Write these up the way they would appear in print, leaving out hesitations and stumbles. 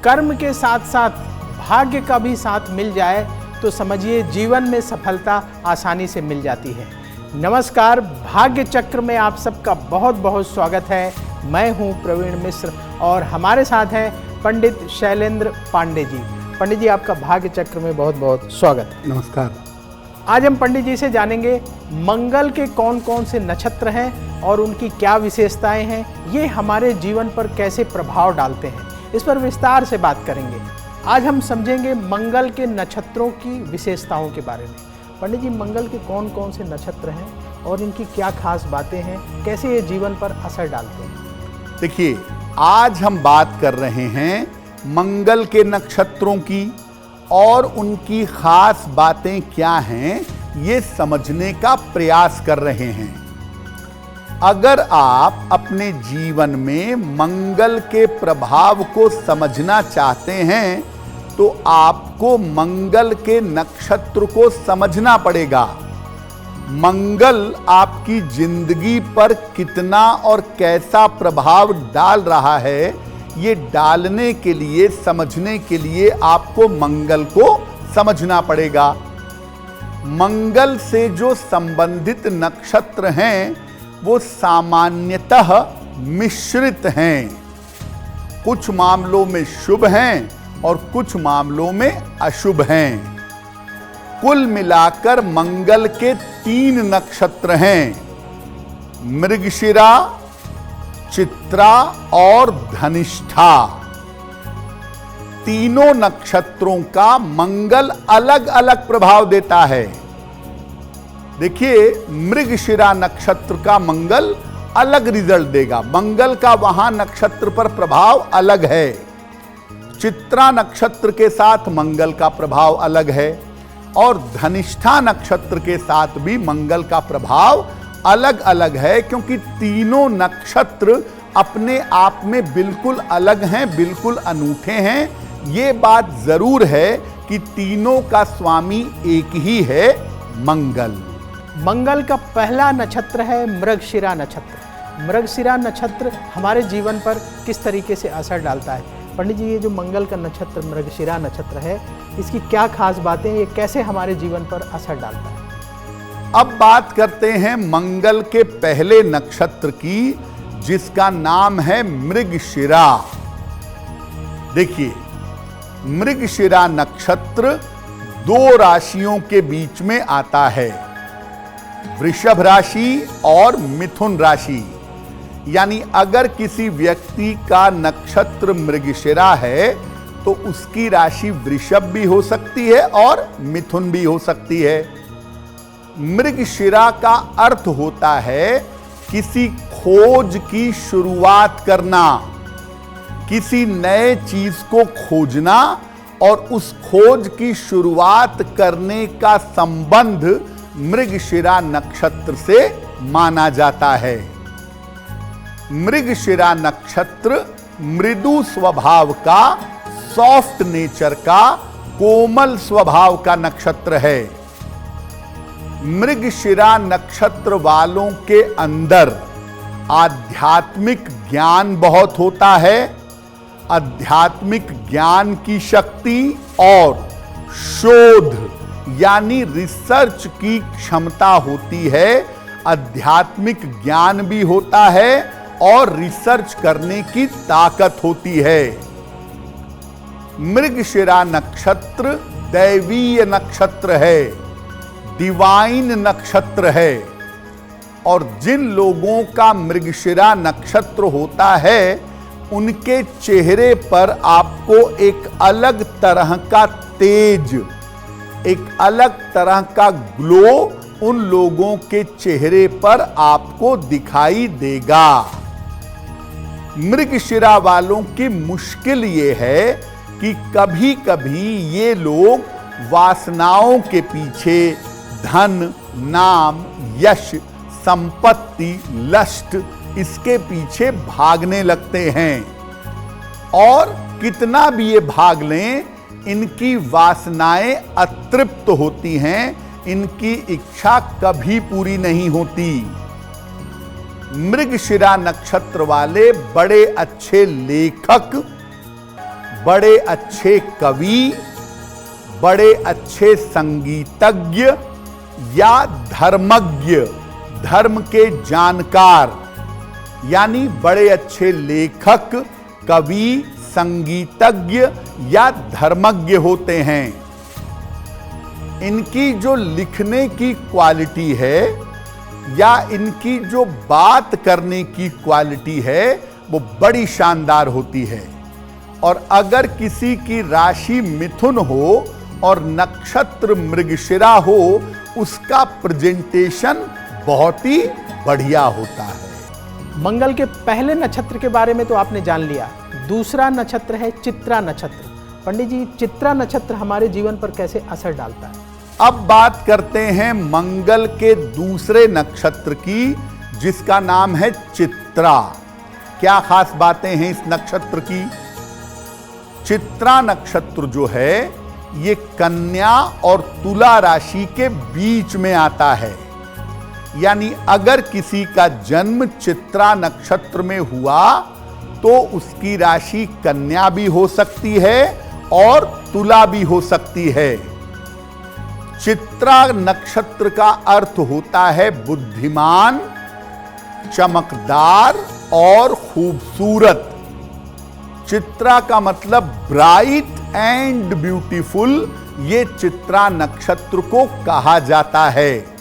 कर्म के साथ साथ भाग्य का भी साथ मिल जाए तो समझिए जीवन में सफलता आसानी से मिल जाती है। नमस्कार, भाग्य चक्र में आप सबका बहुत बहुत स्वागत है। मैं हूं प्रवीण मिश्र और हमारे साथ हैं पंडित शैलेंद्र पांडे जी। पंडित जी, आपका भाग्य चक्र में बहुत बहुत स्वागत है। नमस्कार। आज हम पंडित जी से जानेंगे मंगल के कौन कौन से नक्षत्र हैं और उनकी क्या विशेषताएं हैं, ये हमारे जीवन पर कैसे प्रभाव डालते हैं, इस पर विस्तार से बात करेंगे। आज हम समझेंगे मंगल के नक्षत्रों की विशेषताओं के बारे में। पंडित जी, मंगल के कौन कौन से नक्षत्र हैं और इनकी क्या खास बातें हैं, कैसे ये जीवन पर असर डालते हैं? देखिए, आज हम बात कर रहे हैं मंगल के नक्षत्रों की और उनकी खास बातें क्या हैं, ये समझने का प्रयास कर रहे हैं। अगर आप अपने जीवन में मंगल के प्रभाव को समझना चाहते हैं तो आपको मंगल के नक्षत्र को समझना पड़ेगा। मंगल आपकी जिंदगी पर कितना और कैसा प्रभाव डाल रहा है, ये डालने के लिए, समझने के लिए आपको मंगल को समझना पड़ेगा। मंगल से जो संबंधित नक्षत्र हैं वो सामान्यतः मिश्रित हैं। कुछ मामलों में शुभ हैं और कुछ मामलों में अशुभ हैं। कुल मिलाकर मंगल के 3 नक्षत्र हैं, मृगशिरा, चित्रा और धनिष्ठा। तीनों नक्षत्रों का मंगल अलग अलग प्रभाव देता है। देखिए, मृगशिरा नक्षत्र का मंगल अलग रिजल्ट देगा। मंगल का वहां नक्षत्र पर प्रभाव अलग है। चित्रा नक्षत्र के साथ मंगल का प्रभाव अलग है और धनिष्ठा नक्षत्र के साथ भी मंगल का प्रभाव अलग अलग है, क्योंकि तीनों नक्षत्र अपने आप में बिल्कुल अलग हैं, बिल्कुल अनूठे हैं। ये बात जरूर है कि तीनों का स्वामी एक ही है, मंगल। मंगल का पहला नक्षत्र है मृगशिरा नक्षत्र। मृगशिरा नक्षत्र हमारे जीवन पर किस तरीके से असर डालता है? पंडित जी, ये जो मंगल का नक्षत्र मृगशिरा नक्षत्र है, इसकी क्या खास बातें, ये कैसे हमारे जीवन पर असर डालता है? अब बात करते हैं मंगल के पहले नक्षत्र की, जिसका नाम है मृगशिरा। देखिए, मृगशिरा नक्षत्र 2 राशियों के बीच में आता है, वृषभ राशि और मिथुन राशि। यानी अगर किसी व्यक्ति का नक्षत्र मृगशिरा है तो उसकी राशि वृषभ भी हो सकती है और मिथुन भी हो सकती है। मृगशिरा का अर्थ होता है किसी खोज की शुरुआत करना, किसी नए चीज को खोजना, और उस खोज की शुरुआत करने का संबंध मृगशिरा नक्षत्र से माना जाता है। मृगशिरा नक्षत्र मृदु स्वभाव का, सॉफ्ट नेचर का, कोमल स्वभाव का नक्षत्र है। मृगशिरा नक्षत्र वालों के अंदर आध्यात्मिक ज्ञान बहुत होता है। आध्यात्मिक ज्ञान की शक्ति और शोध यानी रिसर्च की क्षमता होती है। आध्यात्मिक ज्ञान भी होता है और रिसर्च करने की ताकत होती है। मृगशिरा नक्षत्र दैवीय नक्षत्र है, डिवाइन नक्षत्र है। और जिन लोगों का मृगशिरा नक्षत्र होता है, उनके चेहरे पर आपको एक अलग तरह का तेज, एक अलग तरह का ग्लो उन लोगों के चेहरे पर आपको दिखाई देगा। मृगशिरा वालों की मुश्किल ये है कि कभी कभी ये लोग वासनाओं के पीछे, धन, नाम, यश, संपत्ति, लस्ट, इसके पीछे भागने लगते हैं। और कितना भी ये भाग लें, इनकी वासनाएं अतृप्त होती हैं, इनकी इच्छा कभी पूरी नहीं होती। मृगशिरा नक्षत्र वाले बड़े अच्छे लेखक, बड़े अच्छे कवि, बड़े अच्छे संगीतज्ञ या धर्मज्ञ, धर्म के जानकार, यानी बड़े अच्छे लेखक, कवि, संगीतज्ञ या धर्मज्ञ होते हैं। इनकी जो लिखने की क्वालिटी है या इनकी जो बात करने की क्वालिटी है वो बड़ी शानदार होती है। और अगर किसी की राशि मिथुन हो और नक्षत्र मृगशिरा हो, उसका प्रेजेंटेशन बहुत ही बढ़िया होता है। मंगल के पहले नक्षत्र के बारे में तो आपने जान लिया, दूसरा नक्षत्र है चित्रा नक्षत्र। पंडित जी, चित्रा नक्षत्र हमारे जीवन पर कैसे असर डालता है? अब बात करते हैं मंगल के दूसरे नक्षत्र की, जिसका नाम है चित्रा। क्या खास बातें हैं इस नक्षत्र की? चित्रा नक्षत्र जो है ये कन्या और तुला राशि के बीच में आता है। यानी अगर किसी का जन्म चित्रा नक्षत्र में हुआ तो उसकी राशि कन्या भी हो सकती है और तुला भी हो सकती है। चित्रा नक्षत्र का अर्थ होता है बुद्धिमान, चमकदार और खूबसूरत। चित्रा का मतलब ब्राइट एंड ब्यूटीफुल, ये चित्रा नक्षत्र को कहा जाता है।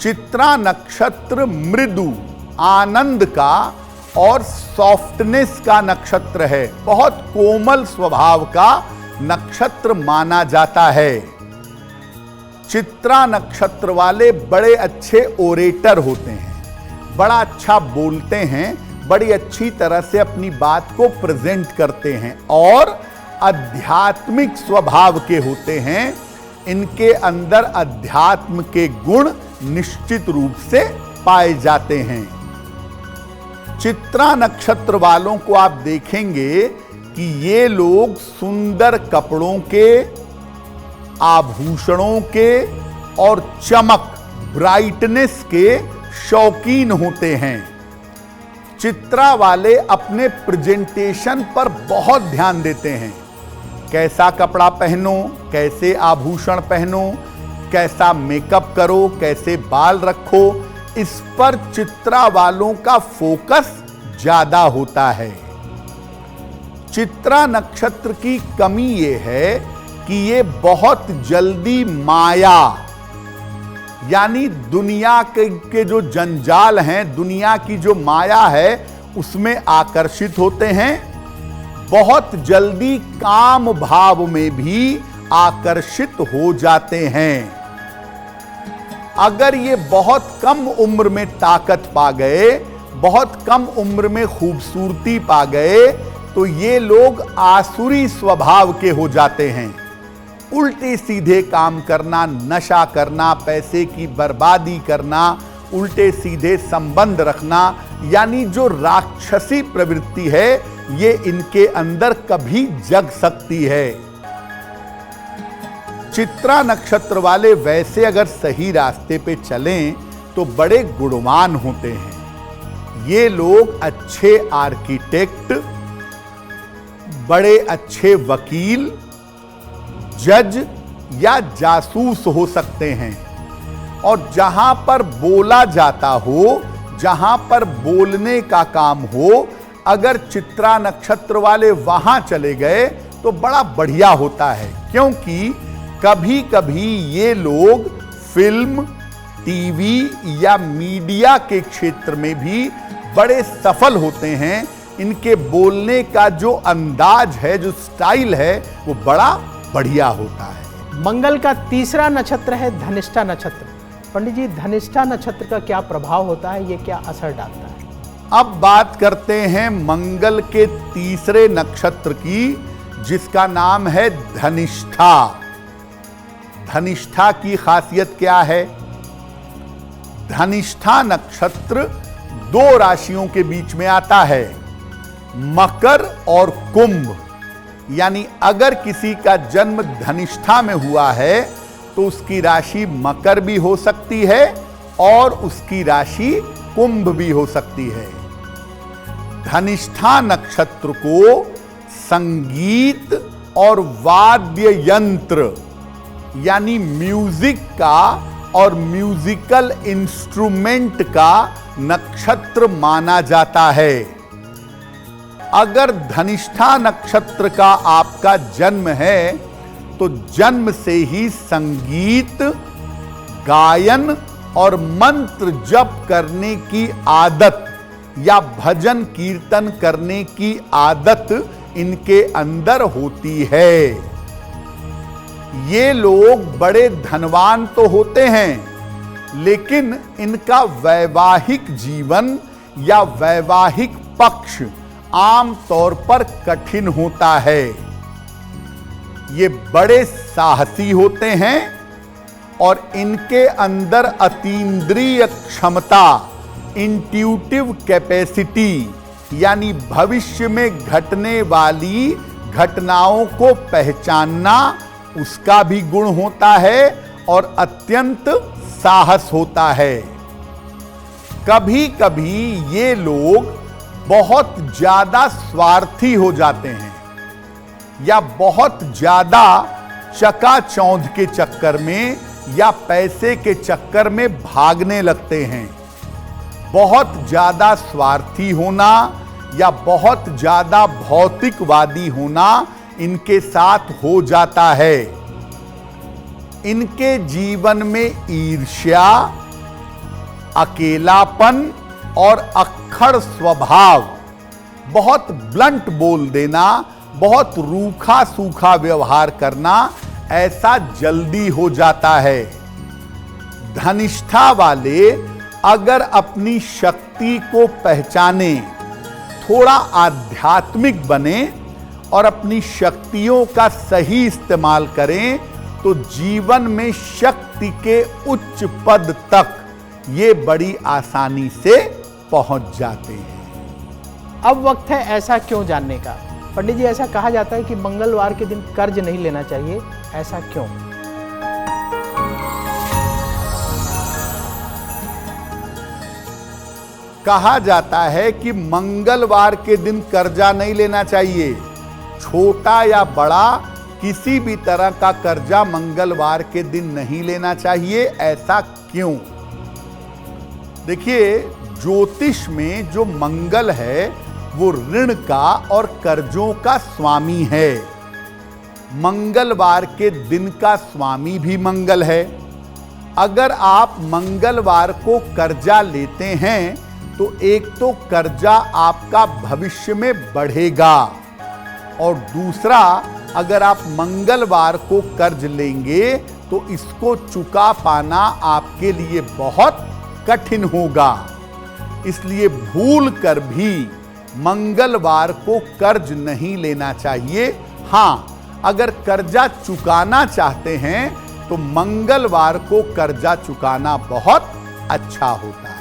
चित्रा नक्षत्र मृदु, आनंद का और सॉफ्टनेस का नक्षत्र है। बहुत कोमल स्वभाव का नक्षत्र माना जाता है। चित्रा नक्षत्र वाले बड़े अच्छे ओरेटर होते हैं, बड़ा अच्छा बोलते हैं, बड़ी अच्छी तरह से अपनी बात को प्रेजेंट करते हैं और आध्यात्मिक स्वभाव के होते हैं। इनके अंदर अध्यात्म के गुण निश्चित रूप से पाए जाते हैं। चित्रा नक्षत्र वालों को आप देखेंगे कि ये लोग सुंदर कपड़ों के, आभूषणों के और चमक, ब्राइटनेस के शौकीन होते हैं। चित्रा वाले अपने प्रेजेंटेशन पर बहुत ध्यान देते हैं। कैसा कपड़ा पहनो, कैसे आभूषण पहनो, कैसा मेकअप करो, कैसे बाल रखो, इस पर चित्रा वालों का फोकस ज्यादा होता है। चित्रा नक्षत्र की कमी ये है कि ये बहुत जल्दी माया, यानी दुनिया के जो जंजाल हैं, दुनिया की जो माया है, उसमें आकर्षित होते हैं। बहुत जल्दी काम भाव में भी आकर्षित हो जाते हैं। अगर ये बहुत कम उम्र में ताकत पा गए, बहुत कम उम्र में खूबसूरती पा गए, तो ये लोग आसुरी स्वभाव के हो जाते हैं। उल्टे सीधे काम करना, नशा करना, पैसे की बर्बादी करना, उल्टे सीधे संबंध रखना, यानी जो राक्षसी प्रवृत्ति है ये इनके अंदर कभी जग सकती है। चित्रा नक्षत्र वाले वैसे अगर सही रास्ते पे चलें तो बड़े गुणवान होते हैं। ये लोग अच्छे आर्किटेक्ट, बड़े अच्छे वकील, जज या जासूस हो सकते हैं। और जहां पर बोला जाता हो, जहां पर बोलने का काम हो, अगर चित्रा नक्षत्र वाले वहां चले गए तो बड़ा बढ़िया होता है। क्योंकि कभी कभी ये लोग फिल्म, टीवी या मीडिया के क्षेत्र में भी बड़े सफल होते हैं। इनके बोलने का जो अंदाज है, जो स्टाइल है, वो बड़ा बढ़िया होता है। मंगल का तीसरा नक्षत्र है धनिष्ठा नक्षत्र। पंडित जी, धनिष्ठा नक्षत्र का क्या प्रभाव होता है, ये क्या असर डालता है? अब बात करते हैं मंगल के तीसरे नक्षत्र की, जिसका नाम है धनिष्ठा। धनिष्ठा की खासियत क्या है? धनिष्ठा नक्षत्र दो राशियों के बीच में आता है, मकर और कुंभ। यानी अगर किसी का जन्म धनिष्ठा में हुआ है तो उसकी राशि मकर भी हो सकती है और उसकी राशि कुंभ भी हो सकती है। धनिष्ठा नक्षत्र को संगीत और वाद्य यंत्र यानी म्यूजिक का और म्यूजिकल इंस्ट्रूमेंट का नक्षत्र माना जाता है। अगर धनिष्ठा नक्षत्र का आपका जन्म है तो जन्म से ही संगीत, गायन और मंत्र जप करने की आदत या भजन कीर्तन करने की आदत इनके अंदर होती है। ये लोग बड़े धनवान तो होते हैं, लेकिन इनका वैवाहिक जीवन या वैवाहिक पक्ष आम तौर पर कठिन होता है। ये बड़े साहसी होते हैं और इनके अंदर अतीन्द्रिय क्षमता, इंट्यूटिव कैपेसिटी यानी भविष्य में घटने वाली घटनाओं को पहचानना, उसका भी गुण होता है और अत्यंत साहस होता है। कभी कभी ये लोग बहुत ज्यादा स्वार्थी हो जाते हैं या बहुत ज्यादा चकाचौंध के चक्कर में या पैसे के चक्कर में भागने लगते हैं। बहुत ज्यादा स्वार्थी होना या बहुत ज्यादा भौतिकवादी होना इनके साथ हो जाता है। इनके जीवन में ईर्ष्या, अकेलापन और अक्खड़ स्वभाव, बहुत ब्लंट बोल देना, बहुत रूखा सूखा व्यवहार करना, ऐसा जल्दी हो जाता है। धनिष्ठा वाले अगर अपनी शक्ति को पहचाने, थोड़ा आध्यात्मिक बने और अपनी शक्तियों का सही इस्तेमाल करें तो जीवन में शक्ति के उच्च पद तक ये बड़ी आसानी से पहुंच जाते हैं। अब वक्त है ऐसा क्यों जानने का। पंडित जी, ऐसा कहा जाता है कि मंगलवार के दिन कर्ज नहीं लेना चाहिए, ऐसा क्यों? कहा जाता है कि मंगलवार के दिन कर्जा नहीं लेना चाहिए। छोटा या बड़ा किसी भी तरह का कर्जा मंगलवार के दिन नहीं लेना चाहिए। ऐसा क्यों? देखिए, ज्योतिष में जो मंगल है वो ऋण का और कर्जों का स्वामी है। मंगलवार के दिन का स्वामी भी मंगल है। अगर आप मंगलवार को कर्जा लेते हैं तो एक तो कर्जा आपका भविष्य में बढ़ेगा और दूसरा, अगर आप मंगलवार को कर्ज लेंगे तो इसको चुका पाना आपके लिए बहुत कठिन होगा। इसलिए भूल कर भी मंगलवार को कर्ज नहीं लेना चाहिए। हां, अगर कर्जा चुकाना चाहते हैं तो मंगलवार को कर्जा चुकाना बहुत अच्छा होता है।